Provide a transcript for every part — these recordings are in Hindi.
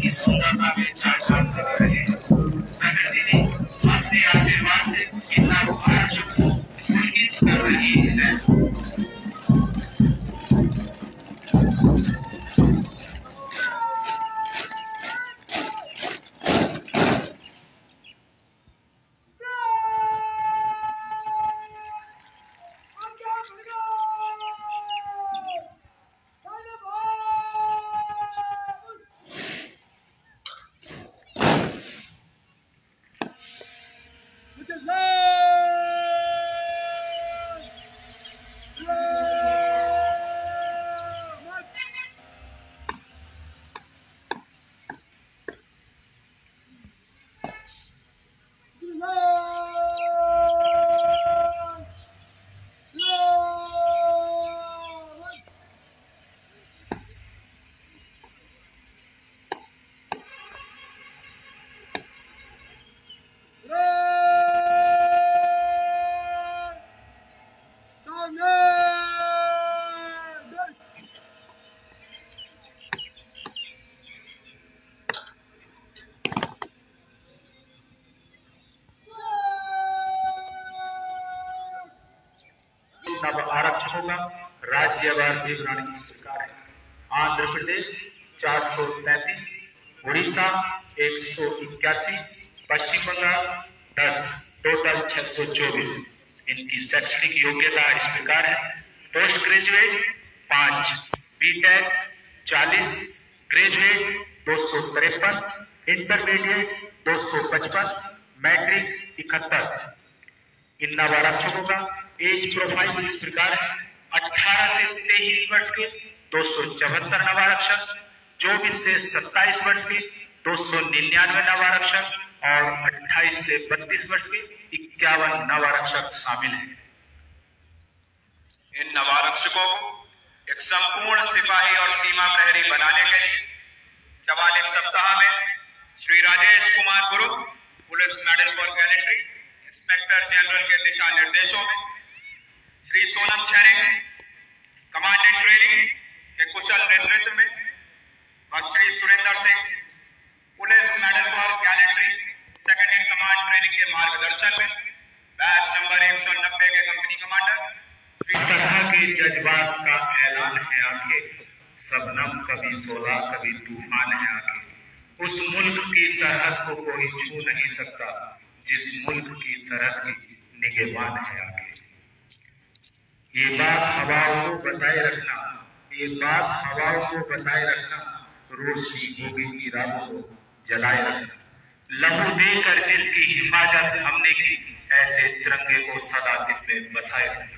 सुंदरता में चार चांद लगा रहे हैं। प्रकृति ने अपने आशीर्वाद से इतना राज्य को पुलकित कर रही है। नव आरक्षकों का राज्यवार विवरण इस प्रकार है। आंध्र प्रदेश 433, उड़ीसा 181, पश्चिम बंगाल 10, टोटल 624। इनकी शैक्षणिक योग्यता इस प्रकार है। Post graduate 5, BTech 40, graduate 253, intermediate 255, matric 71। इन नवारक्षकों का एज प्रोफाइल इस प्रकार है। 18 से 23 वर्ष के 274 नवारक्षक, 24 से 27 वर्ष के 299 नवारक्षक और 28 से 32 वर्ष के 51 नवारक्षक शामिल हैं। इन नवारक्षकों को एक संपूर्ण सिपाही और सीमा प्रहरी बनाने के लिए 44 सप्ताह में श्री राजेश कुमार गुरु, police medal for gallantry, inspector general के दिशा निर्देशों में श्री सोनम शेरिंग, कमांडेंट ट्रेनिंग के कुशल नेतृत्व में और Shri Surendra Singh, police medal for gallantry, second in command training के मार्गदर्शन में बैच नंबर 190 के कंपनी कमांडर। इस तरह के जज्बात का ऐलान है आखिर, शबनम कभी सोला कभी तूफान है आखिर। उस मुल्क की सरहद को कोई छू नहीं सकता जिस मुल्क की सरहद की निगहबान है आखिर। ये बात हवाओं को बताए रखना, ये बात हवाओं को बताए रखना, रोशनी होगी चिरागों को जलाए रखना। लहू देकर जिसकी हिफाजत हमने की, ऐसे तिरंगे को सदा दिल में बसाए रखना।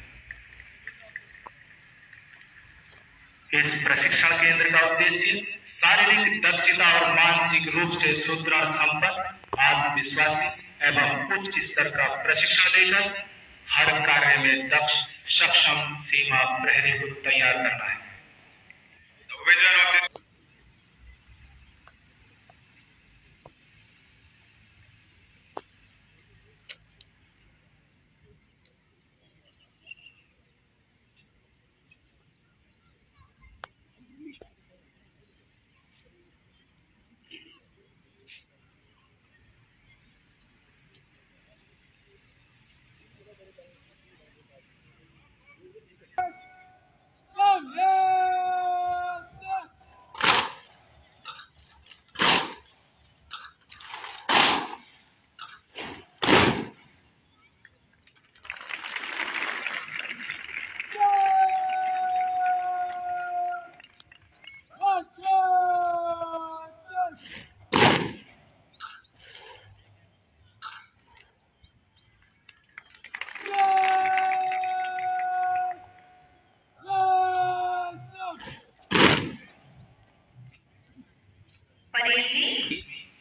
इस प्रशिक्षण केंद्र का उद्देश्य शारीरिक दक्षता और मानसिक रूप से सुदृढ़, संपन्न, आत्मविश्वासी एवं उच्च स्तर का प्रशिक्षण देकर हर कार्य में दक्ष, सक्षम सीमा प्रहरी को तैयार करना है।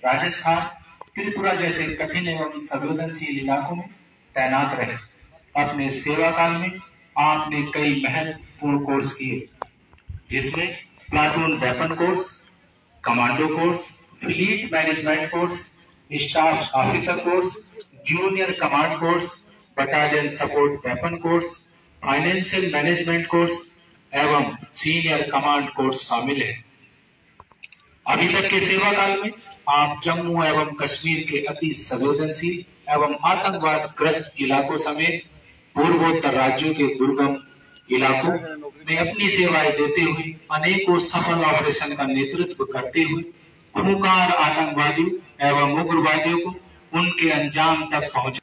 राजस्थान, त्रिपुरा जैसे कठिन एवं संवेदनशील इलाकों में तैनात रहे। अपने सेवा काल में आपने कई महत्वपूर्ण कोर्स किए, जिसमें platoon weapon course, commando course, fleet management course, staff officer course, junior command course, battalion support weapon course, financial management course एवं सीनियर कमांड कोर्स शामिल है। अभी तक के सेवा काल में आप जम्मू एवं कश्मीर के अति संवेदनशील एवं आतंकवाद ग्रस्त इलाकों समेत पूर्वोत्तर राज्यों के दुर्गम इलाकों में अपनी सेवाएं देते हुए अनेकों सफल ऑपरेशन का नेतृत्व करते हुए खूंखार आतंकवादियों एवं उग्रवादियों को उनके अंजाम तक पहुंचा।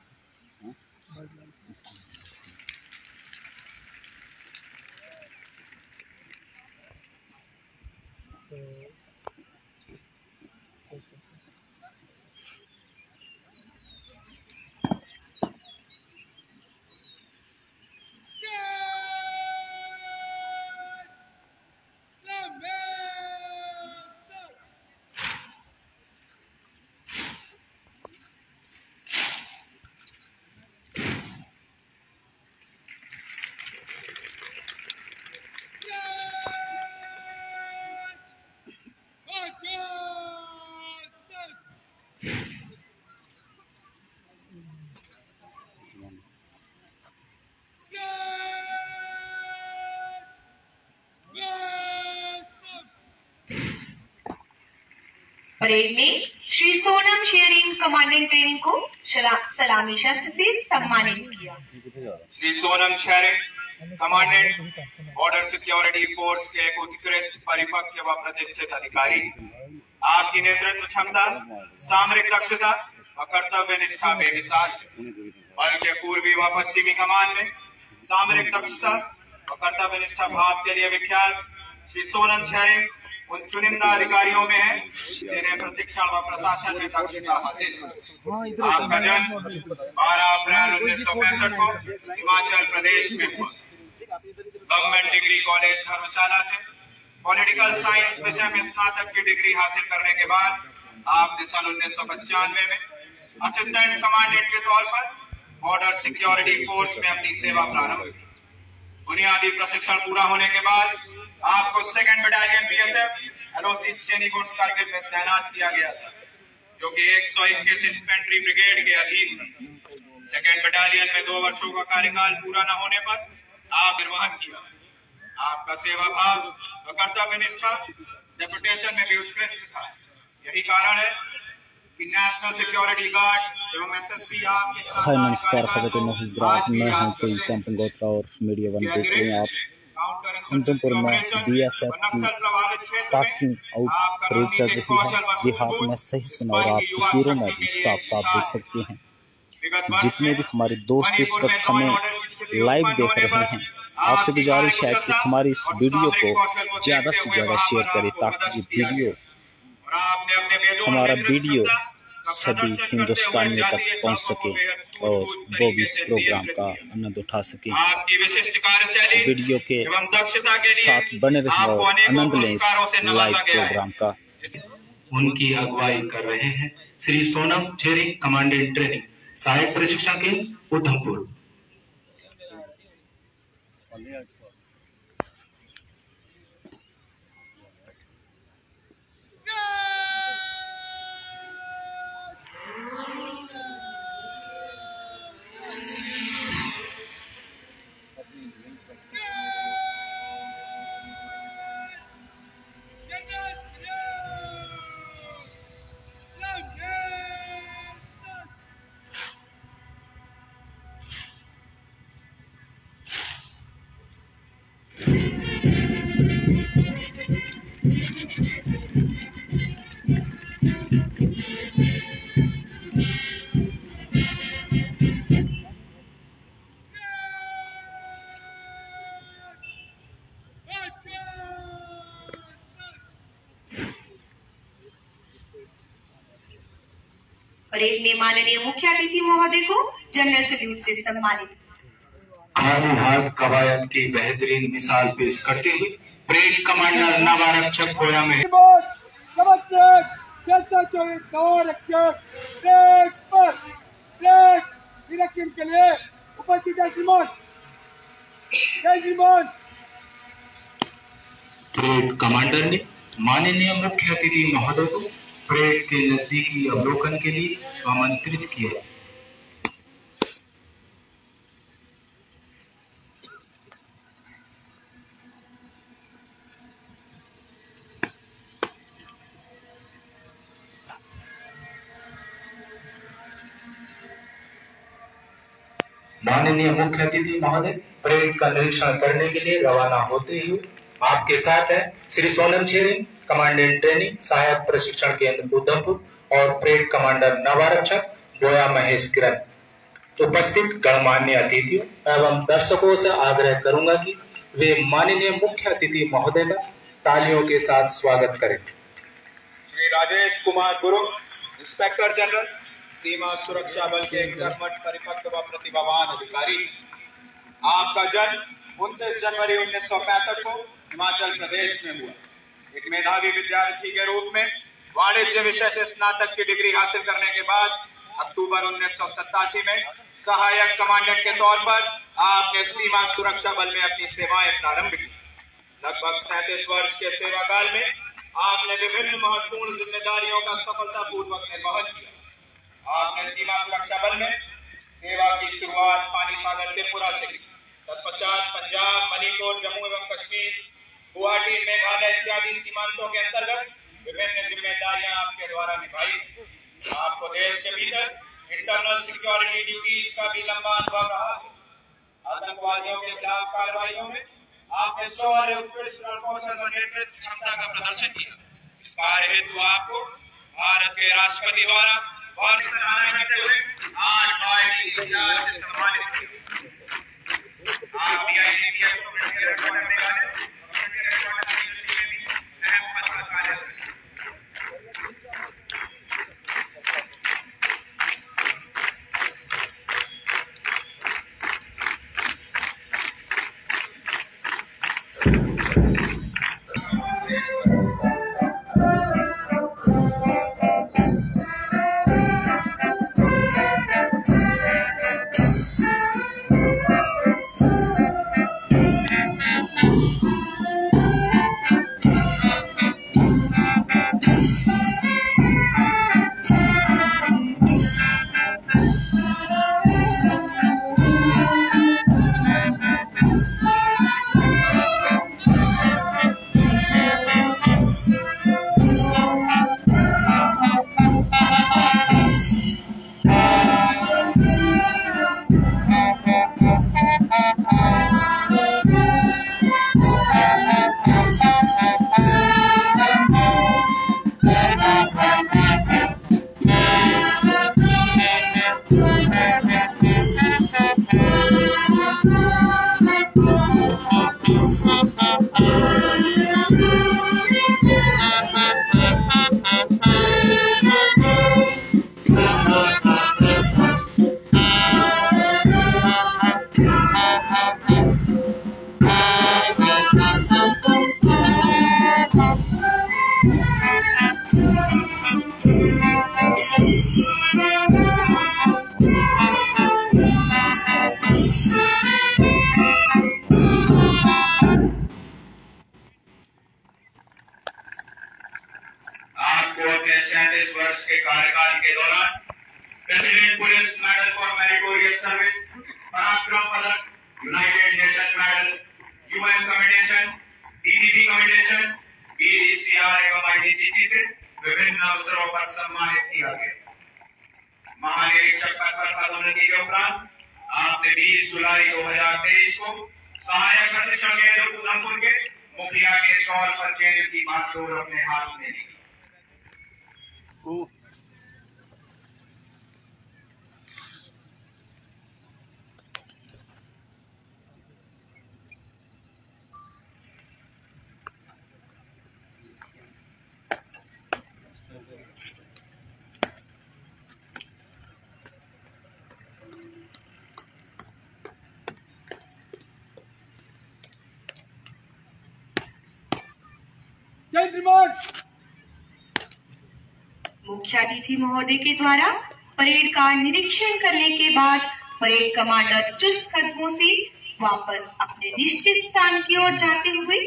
परेड में Shri Sonam sharing commandant training को सलामी शस्त्र से सम्मानित किया। Shri Sonam sharing commandant border security force के एक उत्कृष्ट परिपक्व व प्रतिष्ठित अधिकारी, आपकी नेतृत्व क्षमता, सामरिक दक्षता व कर्तव्य निष्ठा बेमिसाल है। बल के पूर्वी व पश्चिमी कमान में सामरिक दक्षता व कर्तव्य निष्ठा भाव के लिए विख्यात श्री सोनम शेयरिंग उन चुनिंदा अधिकारियों में है जिन्हें प्रतिक्षण व प्रशासन में दक्षता हासिल है। आपका जन्म 12 अप्रैल 1965 को हिमाचल प्रदेश में हुआ। गवर्नमेंट डिग्री कॉलेज धर्मशाला से पॉलिटिकल साइंस विषय में स्नातक की डिग्री हासिल करने के बाद आपने सन 1995 में असिस्टेंट कमांडेंट के तौर पर बॉर्डर सिक्योरिटी फोर्स में अपनी सेवा प्रारंभ की। बुनियादी प्रशिक्षण पूरा होने के बाद आपको 2nd battalion BSF LOC Chanigund Kargil में तैनात किया गया था, जो कि 121 इन्फेंट्री ब्रिगेड के अधीन था। 2nd बटालियन में 2 वर्षों का कार्यकाल पूरा न होने पर आप निर्वहन किया। आपका सेवा भाव व कर्तव्य निष्ठा डेपुटेशन में भी उत्कृष्ट था। यही कारण है कि नेशनल सिक्योरिटी गार्ड एवं एसएसपी आपके हाय नमस्कार, खबर में हजरात, मैं हूं कोई कैंप गोत्रा और मीडिया वन देख रहे हैं आप। उधमपुर में बीएसएफ की पासिंग आउट परेड चल रही है। जी हाँ, मैं सही सुना और आप तस्वीरों में भी साफ साफ देख सकते हैं। जितने भी हमारे दोस्त इस वक्त हमें लाइव देख रहे हैं, आपसे गुजारिश है कि हमारी इस वीडियो को ज्यादा से ज्यादा शेयर करें ताकि ये वीडियो हमारा वीडियो सभी हिंदुस्तानियों तक पहुंच सके और वो भी इस प्रोग्राम का आनंद उठा सके। वीडियो के साथ बने रहें और आनंद लें इस लाइव प्रोग्राम का। उनकी अगुवाई कर रहे हैं Shri Sonam sharing commandant training सहायक प्रशिक्षण केंद्र उधमपुर। परेड में माननीय मुख्य अतिथि महोदय को जनरल सल्यूट से सम्मानित। खाली हाथ कवायद की बेहतरीन मिसाल पेश करते हुए परेड कमांडर नवारक्षक गोया में के लिए उपस्थित परेड कमांडर ने माननीय मुख्य अतिथि महोदय को परेड के नजदीकी अवलोकन के लिए आमंत्रित किया। माननीय मुख्य अतिथि महोदय परेड का निरीक्षण करने के लिए रवाना होते हुए आपके साथ है श्री सोनम शेरिंग, कमांडेंट ट्रेनिंग सहायक प्रशिक्षण केंद्र उधमपुर और परेड कमांडर नवारक्षक बोया महेश किरण। उपस्थित गणमान्य अतिथियों एवं दर्शकों से आग्रह करूंगा कि वे माननीय मुख्य अतिथि महोदय का तालियों के साथ स्वागत करें। श्री राजेश कुमार गुरु, इंस्पेक्टर जनरल सीमा सुरक्षा बल के कर्मठ, परिपक्व व प्रतिभावान अधिकारी। आपका जन्म 29 जनवरी 1965 को हिमाचल प्रदेश में हुआ। एक मेधावी विद्यार्थी के रूप में वाणिज्य विषय से स्नातक की डिग्री हासिल करने के बाद अक्टूबर 1987 में सहायक कमांडेंट के तौर पर आपने सीमा सुरक्षा बल में अपनी सेवाएं प्रारंभ की। लगभग 37 वर्ष के सेवा काल में आपने विभिन्न महत्वपूर्ण जिम्मेदारियों का सफलतापूर्वक निर्वहन किया। आपने सीमा सुरक्षा बल में सेवा की शुरुआत पानी सागर त्रिपुरा से की। तत्पश्चात पंजाब, मणिपुर, जम्मू एवं कश्मीर, गुवाहाटी, मेघालय इत्यादि सीमांतों के अंतर्गत विभिन्न जिम्मेदारियां आपके द्वारा निभाई। आपको देश के भीतर इंटरनल सिक्योरिटी ड्यूटीज का भी लंबा अनुभव रहा है। आतंकवादियों के खिलाफ कार्रवाइयों में आपने शौर्य, उत्कृष्ट रणकौशल व नेतृत्व क्षमता का प्रदर्शन किया। इस कार्य हेतु आपको भारत के राष्ट्रपति द्वारा बहुत सराहना करते हुए आज पार्टी से सम्मानित किया। आप DIGPS के रिकॉर्ड करने वाले अहम पद का कार्य करें। आपको अपने 37 वर्ष के कार्यकाल के दौरान president police medal for meritorious service, पराक्रम पदक, United nation medal, UN commendation, DGP commendation, BCR एवं IDCC से विभिन्न अवसरों पर सम्मानित किया गया। महानिरीक्षक पद पर पदोन्नति के उपरांत आपने 20 जुलाई 2023 को सहायक प्रशिक्षण केंद्र उधमपुर के मुखिया के तौर पर केंद्र की बागडोर अपने हाथ में ली। मुख्य अतिथि महोदय के द्वारा परेड का निरीक्षण करने के बाद परेड कमांडर चुस्त कदमों से वापस अपने निश्चित स्थान की ओर जाते हुए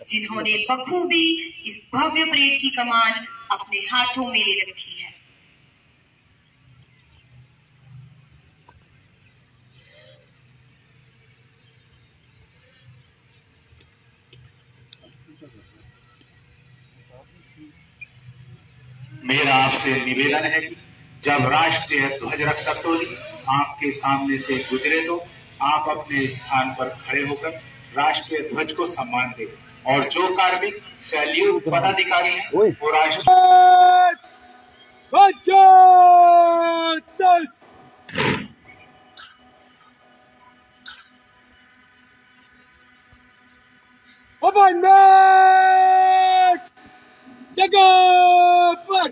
जिन्होंने बखूबी इस भव्य परेड की कमान अपने हाथों में ले रखी है। मेरा आपसे निवेदन है कि जब राष्ट्रीय ध्वज रक्षक टोली आपके सामने से गुजरे तो आप अपने स्थान पर खड़े होकर राष्ट्रीय ध्वज को सम्मान दें और जो कार्मिक सैल्यूट पदाधिकारी हैं वो राष्ट्र जगह पर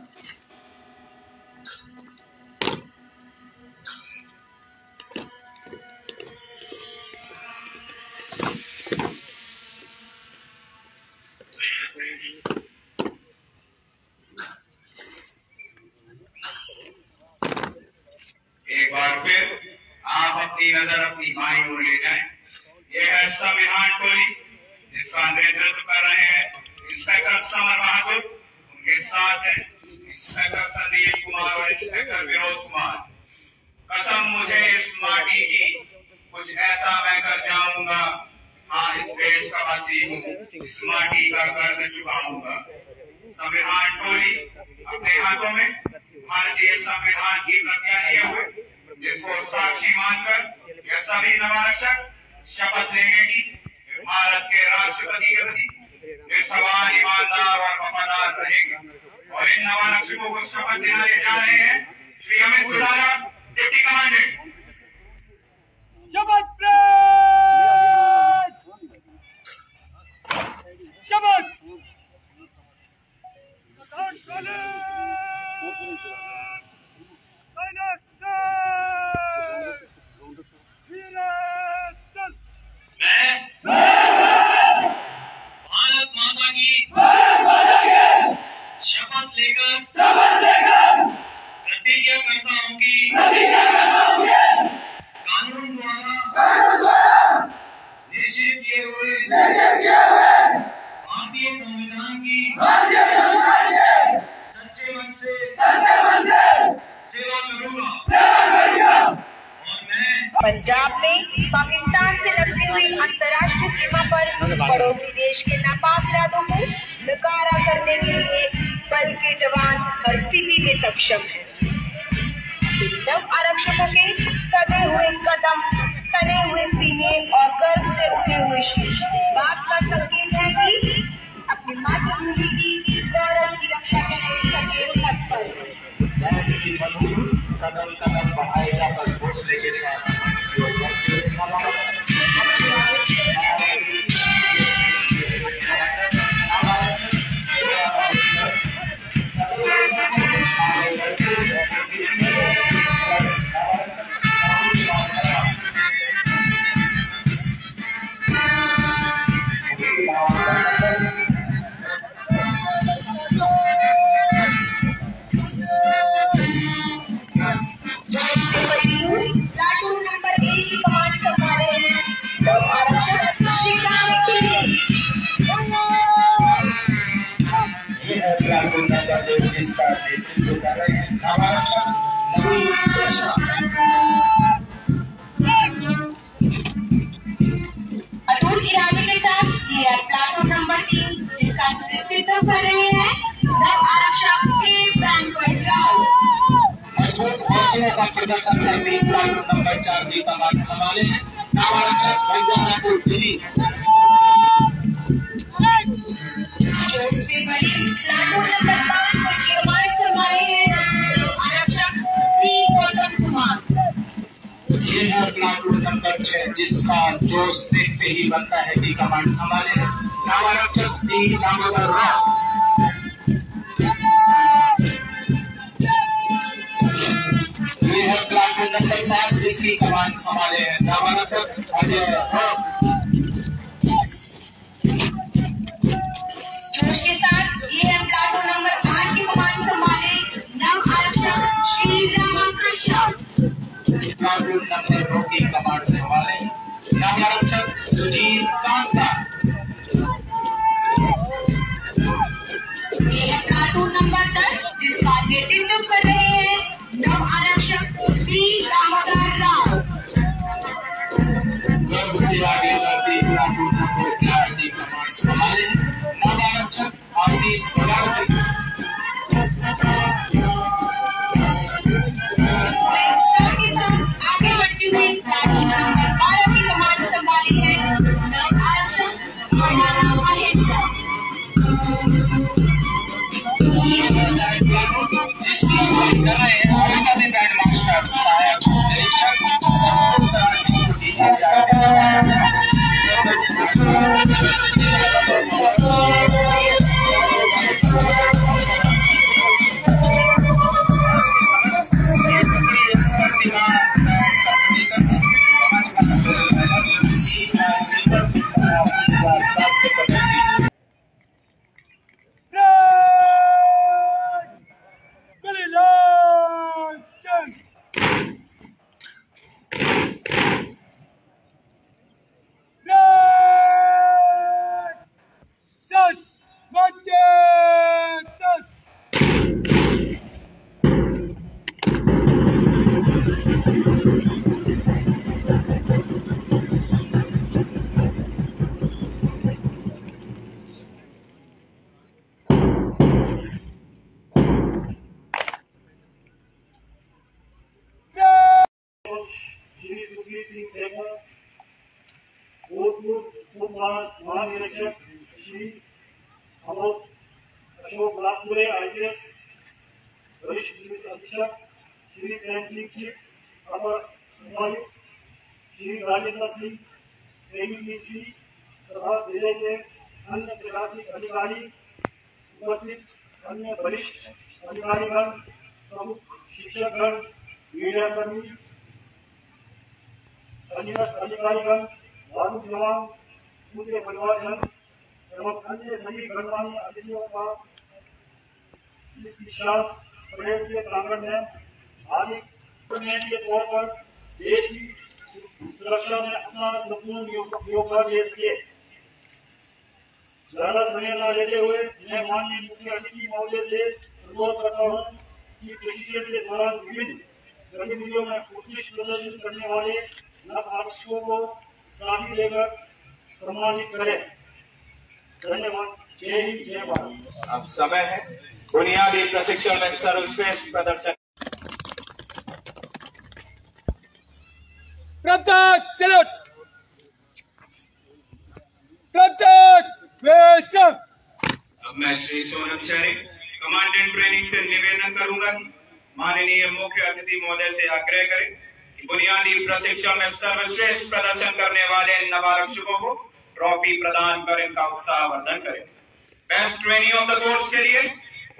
एक बार फिर आप अपनी नजर अपनी बाईं ओर ले जाएं। यह है संविधान टोली जिसका नेतृत्व कर रहे हैं इंस्पेक्टर समर बहादुर, उनके साथ है इंस्पेक्टर संदीप कुमार और इंस्पेक्टर विनोद कुमार। कसम मुझे इस माटी की, कुछ ऐसा मैं कर जाऊंगा, हाँ इस देश का वासी हूँ, इस माटी का कर्ज चुकाऊंगा। संविधान टोली अपने हाथों में भारतीय संविधान की प्रतिज्ञा लिए हुए, जिसको साक्षी मानकर यह सभी नवारक्षक शपथ लेंगे कि भारत के राष्ट्रपति के प्रति निष्ठावान, ईमानदार और वफादार रहेंगे। और इन नवारक्षकों को शपथ दिलाने जा रहे हैं श्री अमित गुलारा, डिप्टी कमांडेंट। शपथ शपथ भारत माता की शपथ लेकर प्रतिज्ञा करता हूँ कि कानून द्वारा निश्चित किए हुए भारतीय संविधान की सच्चे मन से सेवा करूंगा। और मैं पंजाब में पाकिस्तान से लगती हुई अंतर्राष्ट्रीय सीमा पर पड़ोसी देश के नापाक इरादों को नकारा करने के लिए बल के जवान हर स्थिति में सक्षम हैं। नव आरक्षकों के सधे हुए कदम, तने हुए सीने और गर्व से उठे हुए शीश बात का संकेत है कि अपनी मातृभूमि की गौरव की रक्षा के लिए सदैव तत्पर है। कदम कदम बढ़ाए जाकर घोषणे के साथ जिसका नेतृत्व कर रहे हैं नवारक्षक नवीन कृष्णा। अटूट इरादे के साथ ये प्लाटून नंबर 3 जिसका नेतृत्व कर रहे हैं नव आरक्षक के बैंक्वेट राव। मजबूत हौसलों का प्रदर्शन करती प्लाटून नंबर 4 की कमान संभाले हैं नवारक्षक बंजारापुर दिल्ली। से बड़ी प्लाटून नंबर 5 जिसकी कमान संभाले हैं नव आरक्षक पी गौतम कुमार। ये है प्लाटून नंबर 6 जिसका जोश देखते ही बनता है कि कमान संभाले नवारक्षक डी दामोदर राव। ये है प्लाटून नंबर 7 जिसकी कमान संभाले नवारक्षक अजय राव। जोश के साथ ये है प्लाटून नंबर 8 की कमान संभाले नव आरक्षक श्री रामा कश्यप। प्लाटून नंबर 2 की कमान संभाले नव आरक्षक सुजीत कांता। नेतृत्व कर रहे हैं नव आरक्षक डी दामोदर राव। गर्भ से आगे बढ़ती कमान संभाले नव आरक्षक आशीष बगावती। आगे बढ़ती हुई प्लाटून नंबर 12 की कमान संभाली है नव आरक्षक जिसकी अगुवाई कर रहे हैं अभिनव बैंड मास्टर सहायक निरीक्षक संपूर्ण सरासी को दीजिए महानिरीक्षक श्री अशोक लाखपुरे IPS, वरिष्ठ पुलिस अधीक्षक श्री प्रेम सिंह, अपर उपायुक्त श्री राजेंद्र सिंह, AUPC तथा जिले के अन्य प्रशासनिक अधिकारी, उपस्थित अन्य वरिष्ठ अधिकारीगण, प्रमुख शिक्षकगण, मीडिया कर्मी, अधीनस्थ अधिकारीगण, भालू जवान, उनके परिवारजन एवं अन्य सभी गणमान्य अतिथियों का इस विश्वास परेड के प्रांगण में हार्दिक के तौर पर देश की सुरक्षा में अपना संपूर्ण योगदान दे सके। ज्यादा समय न लेते हुए मैं माननीय मुख्य अतिथि महोदय से अनुरोध करता हूँ कि प्रशिक्षण के दौरान विभिन्न गतिविधियों में उत्कृष्ट प्रदर्शन करने वाले नव आरक्षकों को ट्रॉफी देकर सम्मानित करें। धन्यवाद। जय हिंद, जय भारत। अब समय है बुनियादी प्रशिक्षण में सर्वश्रेष्ठ प्रदर्शन। प्रत्येक सैल्यूट, प्रत्येक वेशम। अब मैं श्री सोनम शहरी कमांडेंट ट्रेनिंग से निवेदन करूंगा कि माननीय मुख्य अतिथि महोदय से आग्रह करें कि बुनियादी प्रशिक्षण में सर्वश्रेष्ठ प्रदर्शन करने वाले नवारक्षकों को ट्रॉफी प्रदान कर इनका उत्साहवर्धन करें। Best training of the course के लिए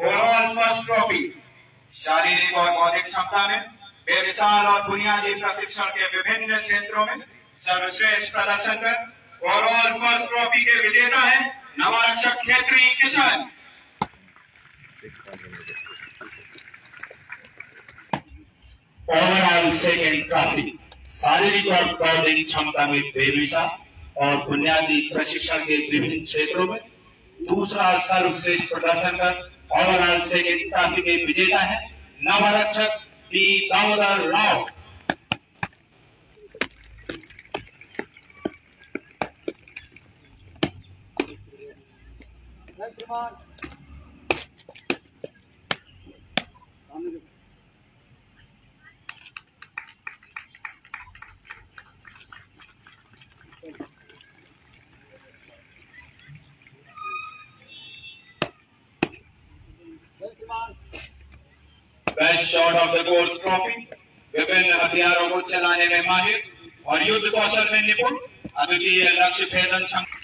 ओवरऑल फर्स्ट ट्रॉफी शारीरिक और बौद्धिक क्षमता में बेमिसाल और बुनियादी प्रशिक्षण के विभिन्न क्षेत्रों में सर्वश्रेष्ठ प्रदर्शन कर ओवरऑल फर्स्ट ट्रॉफी के विजेता है नवारक्षक क्षेत्रीय किशन। ओवरऑल सेकेंड ट्रॉफी शारीरिक और बौद्धिक क्षमता में बेमिसाल और बुनियादी प्रशिक्षण के विभिन्न क्षेत्रों में दूसरा सर्वश्रेष्ठ प्रदर्शन कर ओवरऑल सेकेंड ट्रॉफी के विजेता है नवारक्षक D Damodar Rao. Best shot of the course trophy विभिन्न हथियारों को चलाने में माहिर और युद्ध कौशल में निपुण अद्वितीय लक्ष्य भेदन क्षमता।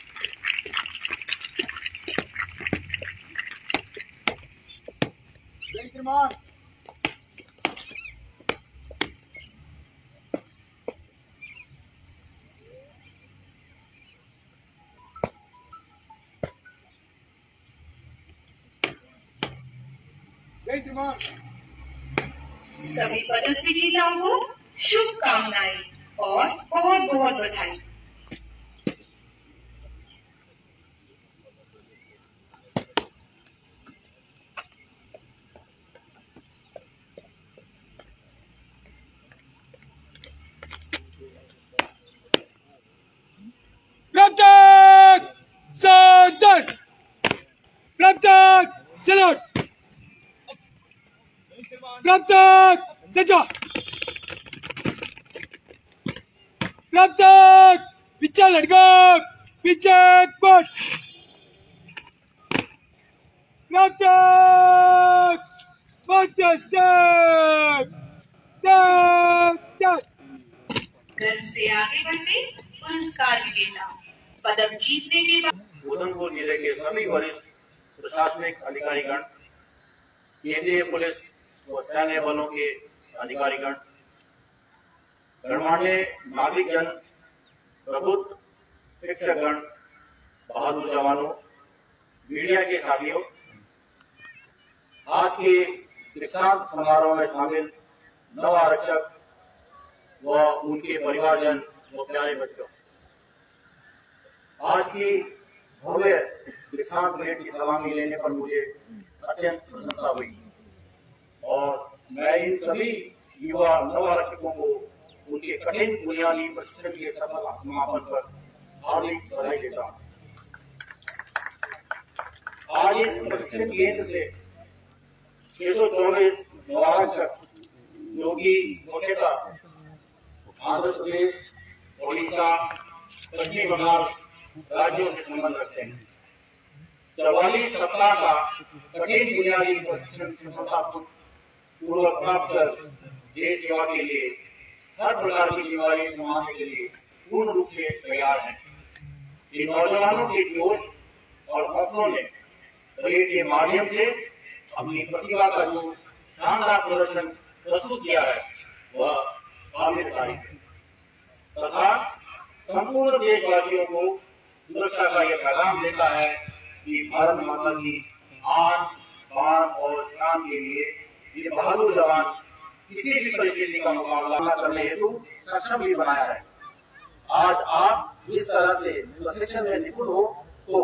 सभी पदक विजेताओं को शुभकामनाएं और बहुत बहुत बधाई। Captain, Seja. Captain, picture लड़का, picture but. Captain, Manchester, गर्व से आगे बढ़ते पुरस्कार विजेता पदक जीतने के बाद उधमपुर जिले के सभी वरिष्ठ प्रशासनिक अधिकारीगण, केंद्रीय पुलिस व सैन्य बलों के अधिकारीगण, गणमान्य नागरिक जन, प्रबुद्ध शिक्षकगण, बहादुर जवानों, मीडिया के साथियों, आज के दीक्षांत समारोह में शामिल नव आरक्षक व उनके परिवारजन व प्यारे बच्चों, आज की भव्य दीक्षांत परेड की सलामी लेने पर मुझे अत्यंत प्रसन्नता हुई और मैं इन सभी युवा नव आरक्षकों को उनके कठिन बुनियादी प्रशिक्षण के सफल समापन पर हार्दिक बधाई देता हूं। आज इस प्रशिक्षण केंद्र से 624 नव आरक्षक जो कि मुख्यतः आंध्र प्रदेश, ओडिशा, पश्चिम बंगाल राज्यों से संबंध रखते हैं, 44 सप्ताह का कठिन बुनियादी प्रशिक्षण सफलतापूर्वक प्राप्त कर देश सेवा के लिए हर प्रकार की जिम्मेदारी संभालने के लिए पूर्ण रूप से तैयार हैं। इन नौजवानों के जोश और हौसलों ने परेड के माध्यम से अपनी प्रतिभा का जो शानदार प्रदर्शन प्रस्तुत किया है वह काबिल तारीफ है तथा संपूर्ण देशवासियों को सुरक्षा का यह पैगाम देता है कि भारत माता की आन, बान और शान के लिए ये बहादुर जवान किसी भी परिस्थिति का मुकाबला करने हेतु सक्षम भी बनाया है। आज आप इस तरह से प्रशिक्षण में निपुण हो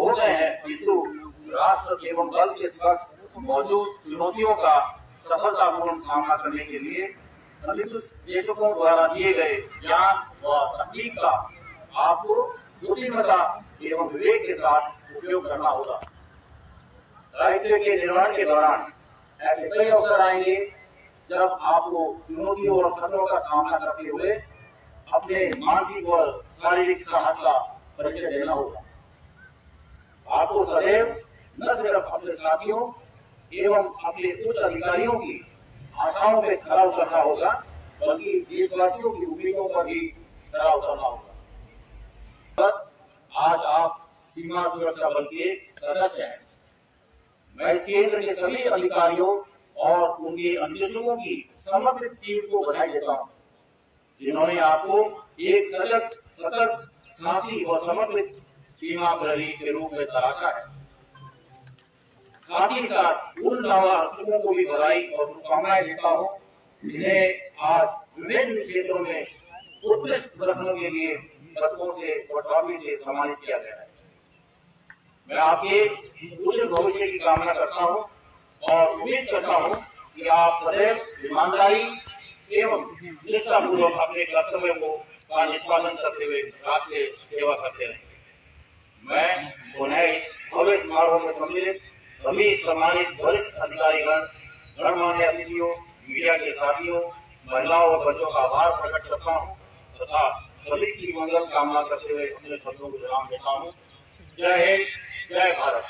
गए हैं, किंतु राष्ट्र एवं दल के समक्ष मौजूद चुनौतियों का सफलतापूर्ण सामना करने के लिए देशकों द्वारा दिए गए ज्ञान व तकनीक का आपको बुद्धिमत्ता एवं विवेक के साथ उपयोग करना होगा। दायित्व के निर्वहन के दौरान ऐसे कई अवसर आएंगे जब आपको चुनौतियों और खतरों का सामना करते हुए अपने मानसिक व शारीरिक साहस का परिचय देना होगा। आपको सदैव न सिर्फ अपने साथियों एवं अपने उच्च अधिकारियों की आशाओं पे खरा उतरना होगा, बल्कि देशवासियों की उम्मीदों पर भी खरा उतरना होगा। आज आप सीमा सुरक्षा बल के सदस्य हैं। मैं इस केंद्र के सभी अधिकारियों और उनके अन्वेषकों की समर्पित टीम को बधाई देता हूं, जिन्होंने आपको एक सजग, सतर्क, साहसी और समर्पित सीमा प्रहरी के रूप में तराशा है। साथ ही साथ उन नव आरक्षकों को भी बधाई और शुभकामनाएं देता हूं जिन्हें आज विभिन्न क्षेत्रों में उत्कृष्ट प्रदर्शन के लिए पदकों से और ट्रॉफी से सम्मानित किया गया है। मैं आपके उज्जवल भविष्य की कामना करता हूं और उम्मीद करता हूं कि आप सदैव ईमानदारी एवं निष्ठापूर्वक अपने कर्तव्यों का निष्पादन करते हुए राष्ट्र सेवा करते रहेंगे। मैं पुनः इस भव्य समारोह में सम्मिलित सभी सम्मानित वरिष्ठ अधिकारीगण, गणमान्य अतिथियों, मीडिया के साथियों, महिलाओं और बच्चों का आभार प्रकट करता हूं तथा सभी की मंगल कामना करते हुए अपने शब्दों को विराम देता हूं। जय हिंद, जय भारत।